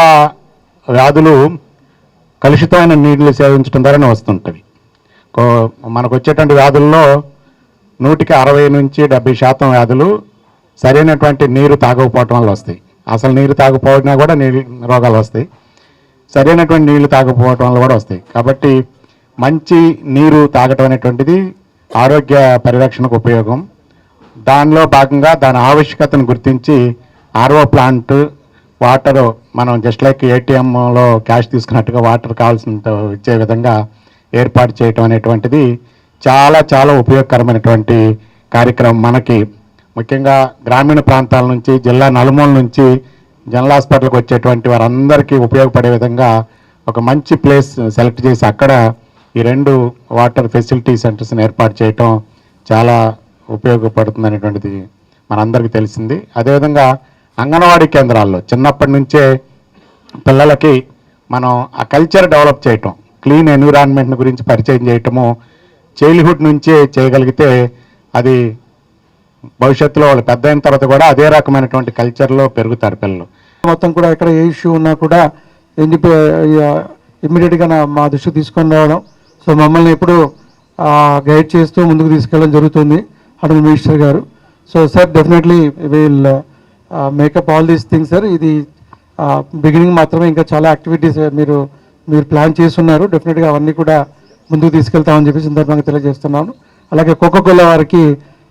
వ్యాధులు కలుషితమైన నీళ్లు సేవించడం ద్వారానే వస్తుంటవి. మనకు వచ్చేటువంటి వ్యాధుల్లో 60 నుంచి 70% వ్యాధులు సరైనటువంటి నీరు తాగకపోవటం వల్ల వస్తాయి. అసలు నీరు తాగకపోయినా కూడా రోగాలు వస్తాయి, సరైనటువంటి నీళ్లు తాగకపోవటం వల్ల కూడా వస్తాయి. కాబట్టి మంచి నీరు తాగటం అనేటువంటిది ఆరోగ్య పరిరక్షణకు ఉపయోగం. దానిలో భాగంగా దాని ఆవశ్యకతను గుర్తించి ఆర్ఓ ప్లాంట్, వాటర్ మనం జస్ట్ లైక్ ఏటీఎంలో క్యాష్ తీసుకున్నట్టుగా వాటర్ కావాల్సినంత ఇచ్చే విధంగా ఏర్పాటు చేయటం అనేటువంటిది చాలా చాలా ఉపయోగకరమైనటువంటి కార్యక్రమం. మనకి ముఖ్యంగా గ్రామీణ ప్రాంతాల నుంచి, జిల్లా నలుమూల నుంచి జనరల్ హాస్పిటల్కి వచ్చేటువంటి వారందరికీ ఉపయోగపడే విధంగా ఒక మంచి ప్లేస్ సెలెక్ట్ చేసి అక్కడ ఈ 2 వాటర్ ఫెసిలిటీ సెంటర్స్ని ఏర్పాటు చేయటం చాలా ఉపయోగపడుతుంది అనేటువంటిది మనందరికీ తెలిసింది. అదేవిధంగా అంగన్వాడీ కేంద్రాల్లో చిన్నప్పటి నుంచే పిల్లలకి మనం ఆ కల్చర్ డెవలప్ చేయటం, క్లీన్ ఎన్విరాన్మెంట్ గురించి పరిచయం చేయటము చైల్డ్హుడ్ నుంచే చేయగలిగితే అది భవిష్యత్తులో వాళ్ళు పెద్ద అయిన తర్వాత కూడా అదే రకమైనటువంటి కల్చర్లో పెరుగుతారు పిల్లలు. మొత్తం కూడా ఎక్కడ ఏ ఇష్యూ ఉన్నా కూడా ఏం చెప్పి ఇమ్మీడియట్గా మా దృష్టికి తీసుకొని రావడం, సో మమ్మల్ని ఎప్పుడు గైడ్ చేస్తూ ముందుకు తీసుకెళ్ళడం జరుగుతుంది అటు మినిస్టర్ గారు. So sir definitely will makeup all these things sir. ఇది బిగినింగ్ మాత్రమే, ఇంకా చాలా యాక్టివిటీస్ మీరు ప్లాన్ చేస్తున్నారు. డెఫినెట్గా అవన్నీ కూడా ముందుకు తీసుకెళ్తామని చెప్పి సందర్భంగా తెలియజేస్తున్నాను. అలాగే కోకోకోలా వారికి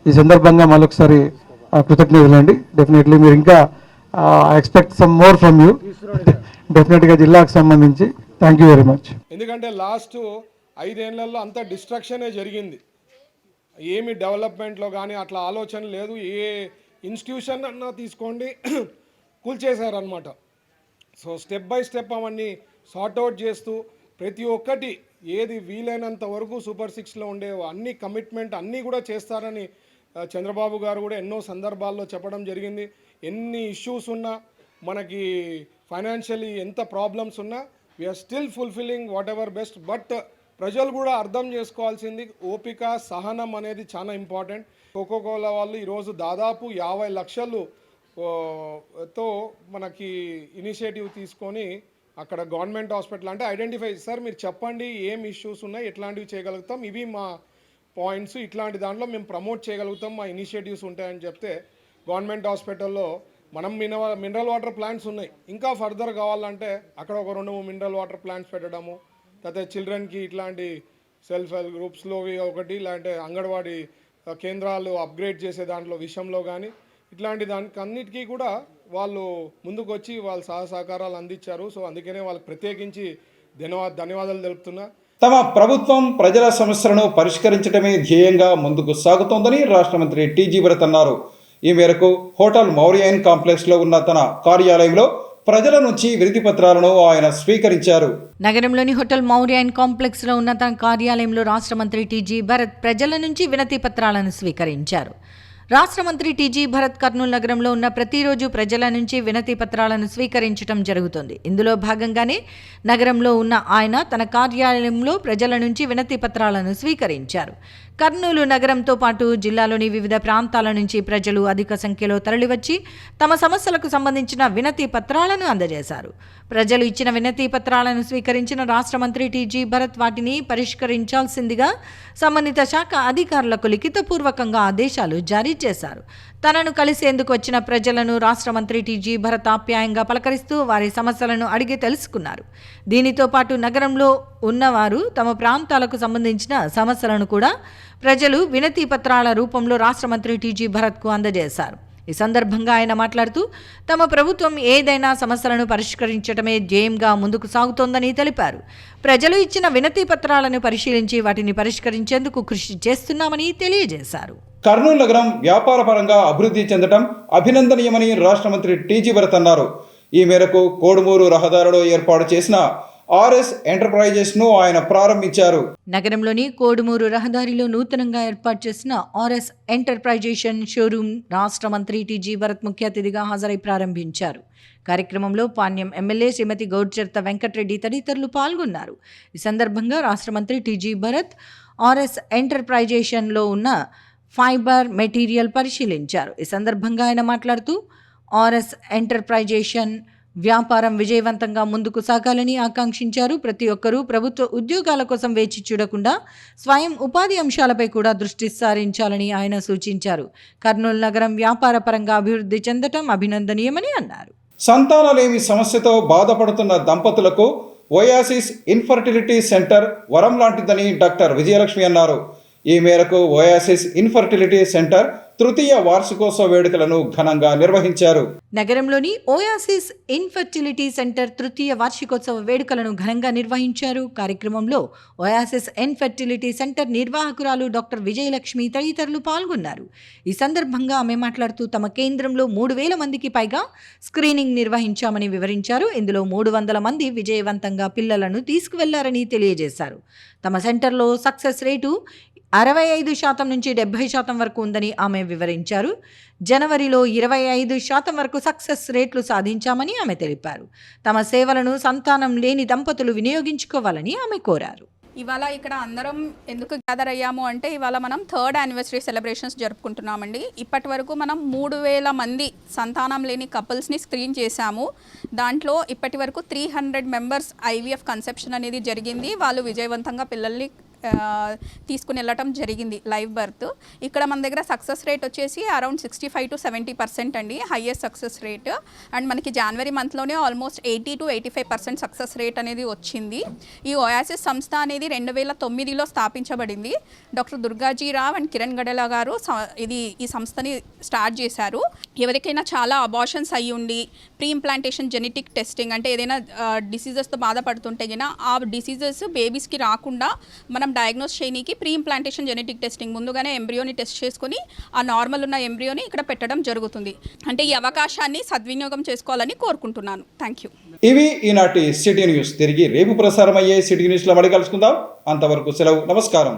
ఈ సందర్భంగా మరొకసారి కృతజ్ఞతలు అండి. డెఫినెట్లీ మీరు ఇంకా expect some more from you డెఫినెట్గా జిల్లాకు సంబంధించి. Thank you very much. ఎందుకంటే లాస్ట్ 5 ఏళ్లలో అంతా డిస్ట్రక్షనే జరిగింది. ఏమి డెవలప్మెంట్లో కానీ అట్లా ఆలోచన లేదు. ఏ ఇన్స్టిట్యూషన్ అన్నా తీసుకోండి కూల్చేశారనమాట. సో స్టెప్ బై స్టెప్ అవన్నీ సార్ట్అవుట్ చేస్తూ ప్రతి ఒక్కటి ఏది వీలైనంత వరకు సూపర్ 6లో ఉండే అన్ని కమిట్మెంట్ అన్నీ కూడా చేస్తారని చంద్రబాబు గారు కూడా ఎన్నో సందర్భాల్లో చెప్పడం జరిగింది. ఎన్ని ఇష్యూస్ ఉన్నా, మనకి ఫైనాన్షియలీ ఎంత ప్రాబ్లమ్స్ ఉన్నా, we're still fulfilling whatever best. But ప్రజలు కూడా అర్థం చేసుకోవాల్సింది ఓపిక, సహనం అనేది చాలా ఇంపార్టెంట్. కోకోకోలా వాళ్ళు ఈరోజు దాదాపు 50 లక్షలు తో మనకి ఇనిషియేటివ్ తీసుకొని అక్కడ గవర్నమెంట్ హాస్పిటల్ అంటే ఐడెంటిఫై, సార్ మీరు చెప్పండి ఏం ఇష్యూస్ ఉన్నాయి, ఎట్లాంటివి చేయగలుగుతాం, ఇవి మా పాయింట్స్, ఇట్లాంటి దాంట్లో మేము ప్రమోట్ చేయగలుగుతాం, మా ఇనిషియేటివ్స్ ఉంటాయని చెప్తే గవర్నమెంట్ హాస్పిటల్లో మనం మినరల్ వాటర్ ప్లాంట్స్ ఉన్నాయి, ఇంకా ఫర్దర్ కావాలంటే అక్కడ ఒక 2-3 మినరల్ వాటర్ ప్లాంట్స్ పెట్టడము, లేకపోతే చిల్డ్రన్కి ఇట్లాంటి సెల్ఫ్ హెల్ప్ గ్రూప్స్లో ఒకటి, లేదంటే అంగన్వాడీ కేంద్రాలు అప్గ్రేడ్ చేసే దాంట్లో విషయంలో కానీ ఇట్లాంటి దానికి అన్నిటికీ కూడా వాళ్ళు ముందుకు వచ్చి వాళ్ళ సహకారాలు అందించారు. సో అందుకనే వాళ్ళకి ప్రత్యేకించి ధన్యవాదాలు తెలుపుతున్నా. తమ ప్రభుత్వం ప్రజల సమస్యలను పరిష్కరించడమే ధ్యేయంగా ముందుకు సాగుతోందని రాష్ట్ర మంత్రి టీజీ భరత్ అన్నారు. ఈ మేరకు హోటల్ మౌర్యన్ కాంప్లెక్స్లో ఉన్న తన కార్యాలయంలో ప్రజల నుంచి వినతి పత్రాలను ఆయన స్వీకరించారు. నగరంలోని హోటల్ మౌర్యన్ కాంప్లెక్స్లో ఉన్న తన కార్యాలయంలో రాష్ట్ర మంత్రి టీజీ భరత్ ప్రజల నుంచి వినతి పత్రాలను స్వీకరించారు. రాష్ట్ర మంత్రి టీజీ భరత్ కర్నూలు నగరంలో ఉన్న ప్రతిరోజు ప్రజల నుంచి వినతి పత్రాలను స్వీకరించడం జరుగుతుంది. ఇందులో భాగంగానే నగరంలో ఉన్న ఆయన తన కార్యాలయంలో ప్రజల నుంచి వినతి పత్రాలను స్వీకరించారు. కర్నూలు నగరంతో పాటు జిల్లాలోని వివిధ ప్రాంతాల నుంచి ప్రజలు అధిక సంఖ్యలో తరలివచ్చి తమ సమస్యలకు సంబంధించిన వినతి పత్రాలను అందజేశారు. ప్రజలు ఇచ్చిన వినతి పత్రాలను స్వీకరించిన రాష్ట్ర మంత్రి టీజీ భరత్ వాటిని పరిష్కరించాల్సిందిగా సంబంధిత శాఖ అధికారులకు లిఖితపూర్వకంగా ఆదేశాలు జారీ చేశారు. తనను కలిసేందుకు వచ్చిన ప్రజలను రాష్ట్ర మంత్రి టీజీ భరత్ ఆప్యాయంగా పలకరిస్తూ వారి సమస్యలను అడిగి తెలుసుకున్నారు. దీనితో పాటు నగరంలో ఉన్నవారు తమ ప్రాంతాలకు సంబంధించిన సమస్యలను కూడా ప్రజలు వినతి పత్రాల రూపంలో రాష్ట్ర మంత్రి టీజీ భరత్కు అందజేశారు. ఈ సందర్భంగా ఆయన మాట్లాడుతూ తమ ప్రభుత్వం ఏదైనా సమస్యలను పరిష్కరించడమే ధ్యేయంగా ముందుకు సాగుతోందని తెలిపారు. ప్రజలు ఇచ్చిన వినతి పత్రాలను పరిశీలించి వాటిని పరిష్కరించేందుకు కృషి చేస్తున్నామని తెలియజేశారు. కర్నూలు నగరం వ్యాపారపరంగా అభివృద్ధి చెందడం అభినందనీయమని రాష్ట్ర మంత్రి టీజీ భరత్ అన్నారు. ఈ మేరకు కోడుమూరు రహదారిలో ఏర్పాటు చేసిన ఆర్ఎస్ ఎంటర్ప్రైజెస్ను ఆయన ప్రారంభించారు. నగరంలోని కోడుమూరు రహదారిలో నూతనంగా ఏర్పాటు చేసిన ఆర్ఎస్ ఎంటర్ప్రైజేషన్ షోరూమ్ రాష్ట్ర మంత్రి టీజీ భరత్ ముఖ్య అతిథిగా హాజరై ప్రారంభించారు. కార్యక్రమంలో పాణ్యం ఎమ్మెల్యే శ్రీమతి గౌడ్చర్త వెంకటరెడ్డి తదితరులు పాల్గొన్నారు. ఈ సందర్భంగా రాష్ట్ర మంత్రి టీజీ భరత్ ఆర్ఎస్ ఎంటర్ప్రైజేషన్లో ఉన్న ఫైబర్ మెటీరియల్ పరిశీలించారు. ఈ సందర్భంగా ఆయన మాట్లాడుతూ ఆర్ఎస్ ఎంటర్ప్రైజేషన్ వ్యాపారం విజయవంతంగా ముందుకు సాగాలని ఆకాంక్షించారు. ప్రతి ఒక్కరూ ప్రభుత్వ ఉద్యోగాల కోసం వేచి చూడకుండా స్వయం ఉపాధి అంశాలపై కూడా దృష్టి సారించాలని ఆయన సూచించారు. కర్నూలు నగరం వ్యాపార పరంగా అభివృద్ధి చెందటం అభినందనీయమని అన్నారు. సంతానలేమి సమస్యతో బాధపడుతున్న దంపతులకు ఓయాసిస్ ఇన్ఫర్టిలిటీ సెంటర్ వరం లాంటిదని డాక్టర్ విజయలక్ష్మి అన్నారు. ఈ మేరకు ఓయాసిస్ ఇన్ఫర్టిలిటీ సెంటర్ తృతీయ వార్షికోత్సవ వేడుకలను ఘనంగా నిర్వహించారు. నగరంలోని ఓయాసిస్ ఇన్ఫర్టిలిటీ సెంటర్ తృతీయ వార్షికోత్సవ వేడుకలను ఘనంగా నిర్వహించారు. కార్యక్రమంలో ఓయాసిస్ ఇన్ఫర్టిలిటీ సెంటర్ నిర్వాహకురాలు డాక్టర్ విజయలక్ష్మి తదితరులు పాల్గొన్నారు. ఈ సందర్భంగా ఆమె మాట్లాడుతూ తమ కేంద్రంలో 3,000 మందికి పైగా స్క్రీనింగ్ నిర్వహించామని వివరించారు. ఇందులో 300 మంది విజయవంతంగా పిల్లలను తీసుకువెళ్లారని తెలియజేశారు. తమ సెంటర్లో సక్సెస్ రేటు 65% నుంచి 70% వరకు ఉందని ఆమె వివరించారు. జనవరిలో 25% వరకు సక్సెస్ రేట్లు సాధించామని ఆమె తెలిపారు. తమ సేవలను సంతానం లేని దంపతులు వినియోగించుకోవాలని ఆమె కోరారు. ఇవాళ ఇక్కడ అందరం ఎందుకు గ్యాదర్ అయ్యాము అంటే ఇవాళ మనం 3rd యానివర్సరీ సెలబ్రేషన్స్ జరుపుకుంటున్నామండి. ఇప్పటి వరకు మనం 3,000 మంది సంతానం లేని కపుల్స్ని స్క్రీన్ చేశాము. దాంట్లో ఇప్పటి వరకు 300 మెంబర్స్ ఐవీఎఫ్ కన్సెప్షన్ అనేది జరిగింది. వాళ్ళు విజయవంతంగా పిల్లల్ని తీసుకుని వెళ్ళటం జరిగింది లైవ్ బర్త్. ఇక్కడ మన దగ్గర సక్సెస్ రేట్ వచ్చేసి అరౌండ్ 65 to 70% అండి, హైయెస్ట్ సక్సెస్ రేట్. అండ్ మనకి జనవరి మంత్లోనే ఆల్మోస్ట్ 80 to 85% సక్సెస్ రేట్ అనేది వచ్చింది. ఈ ఓయాసిస్ సంస్థ అనేది 2009లో స్థాపించబడింది. డాక్టర్ దుర్గాజీరావ్ అండ్ కిరణ్ గడేలా గారు ఈ సంస్థని స్టార్ట్ చేశారు. ఎవరికైనా చాలా అబార్షన్స్ అయ్యి ఉండి ప్రీ ఇంప్లాంటేషన్ జెనెటిక్ టెస్టింగ్ అంటే ఏదైనా డిసీజెస్తో బాధపడుతుంటే గిన ఆ డిసీజెస్ బేబీస్కి రాకుండా మనం డయాగ్నోస్ చేయనీకి ప్రీ ఇంప్లాంటేషన్ జెనెటిక్ టెస్టింగ్ ముందుగానే ఎంబ్రియోని టెస్ట్ చేసుకుని ఆ నార్మల్ ఉన్న ఎంబ్రియోని ఇక్కడ పెట్టడం జరుగుతుంది. అంటే ఈ అవకాశాన్ని సద్వినియోగం చేసుకోవాలని కోరుకుంటున్నాను. Thank you. ఇవి ఈనాటి సిటీ న్యూస్. తిరిగి రేపు ప్రసారం అయ్యే సిటీ న్యూస్లో మళ్ళీ కలుసుకుందాం. అంతవరకు సెలవు. నమస్కారం.